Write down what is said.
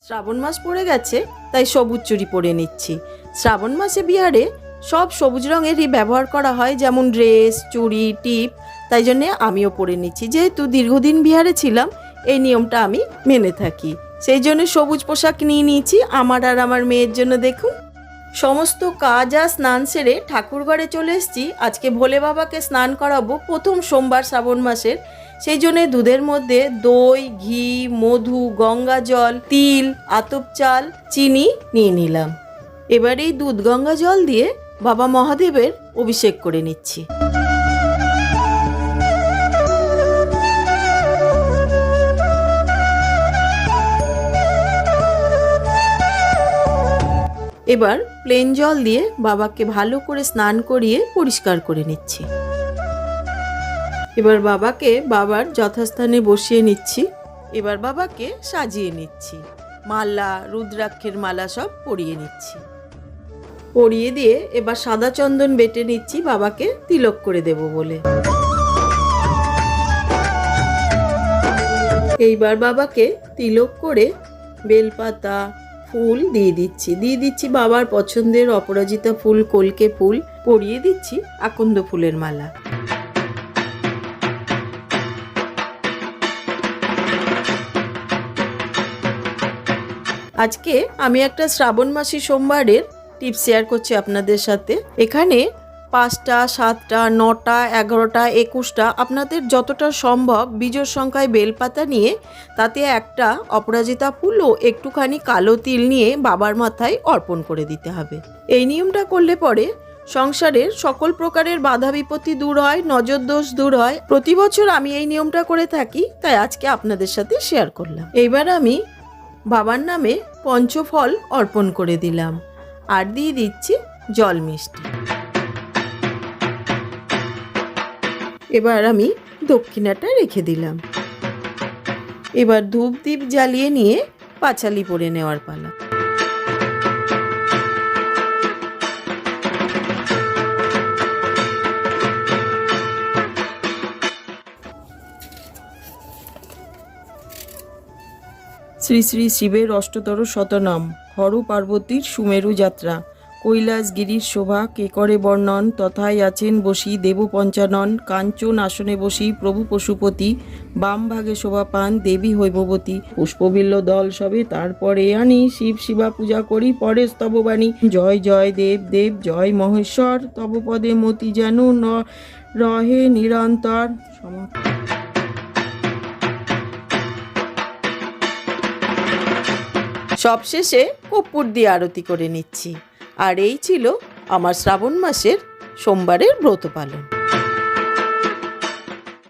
শ্রাবণ মাস পড়ে গেছে, তাই সবুজ চুড়ি পরে নিচ্ছি। শ্রাবণ মাসে বিহারে সব সবুজ রঙেরই ব্যবহার করা হয়, যেমন ড্রেস, চুড়ি, টিপ। তাই জন্যে আমিও পরে নিচ্ছি। যেহেতু দীর্ঘদিন বিহারে ছিলাম, এই নিয়মটা আমি মেনে থাকি। সেই জন্য সবুজ পোশাক নিয়ে নিয়েছি আমার আর আমার মেয়ের জন্য। দেখুন, সমস্ত কাজ আর স্নান সেরে ঠাকুর ঘরে চলে এসেছি। আজকে ভোলে বাবাকে স্নান করাবো প্রথম সোমবার শ্রাবণ মাসের। সেই জন্য দুধের মধ্যে দই, ঘি, মধু, গঙ্গা জল, তিল, আতপ চাল, চিনি নিয়ে নিলাম। এবার এই দুধ গঙ্গা জল দিয়ে বাবা মহাদেবের অভিষেক করে নিচ্ছি। এবার প্লেন জল দিয়ে বাবাকে ভালো করে স্নান করিয়ে পরিষ্কার করে নিচ্ছি। এবার বাবাকে বাবার যথাস্থানে বসিয়ে নিচ্ছি। এবার বাবাকে সাজিয়ে নিচ্ছি। মালা, রুদ্রাক্ষের মালা সব পরিয়ে নিচ্ছি। পরিয়ে দিয়ে এবার সাদা চন্দন বেটে নিচ্ছি বাবাকে তিলক করে দেব বলে। এইবার বাবাকে তিলক করে বেলপাতা, ফুল দিয়ে দিচ্ছি বাবার পছন্দের অপরাজিতা ফুল, কলকে ফুল, পরিয়ে দিচ্ছি আকন্দ ফুলের মালা। আজকে আমি একটা শ্রাবণ মাসী সোমবারের টিপস শেয়ার করছি আপনাদের সাথে। এখানে 5টা, 7টা, 9টা, 11টা, 21টা আপনাদের যতটা সম্ভব বিজোড় সংখ্যায় বেলপাতা নিয়ে তাতে একটা অপরাজিতা ফুল ও একটুখানি কালো তিল নিয়ে বাবার মাথায় অর্পণ করে দিতে হবে। এই নিয়মটা করলে পরে সংসারের সকল প্রকারের বাধা বিপত্তি দূর হয়, নজর দোষ দূর হয়। প্রতি বছর আমি এই নিয়মটা করে থাকি, তাই আজকে আপনাদের সাথে শেয়ার করলাম। এইবার আমি বাবার নামে পঞ্চফল অর্পণ করে দিলাম আর দিয়ে দিচ্ছি জল মিষ্টি। এবার আমি দক্ষিণাটা রেখে দিলাম। এবার ধূপ দ্বীপ জ্বালিয়ে নিয়ে পাঁচালি পরে নেওয়ার পালা। শ্রী শ্রী শিবের অষ্টতর শতনাম, হর পার্বতীর সুমেরু যাত্রা, কৈলাস গিরির শোভা কে করে বর্ণন, তথায় আছেন বসি দেব পঞ্চানন, কাঞ্চন আসনে বসি প্রভু পশুপতি, বাম ভাগে শোভা পান দেবী হৈববতী, পুষ্পবিল্ল দল সবে তারপরে আনি, শিব শিবা পূজা করি পরে স্তববাণী, জয় জয় দেব দেব জয় মহেশ্বর, তব পদে মতি যেন রহে নিরন্তর। সবশেষে কর্পূর দিয়ে আরতি করে নিচ্ছি। আর এই ছিল আমার শ্রাবণ মাসের সোমবারের ব্রত পালন।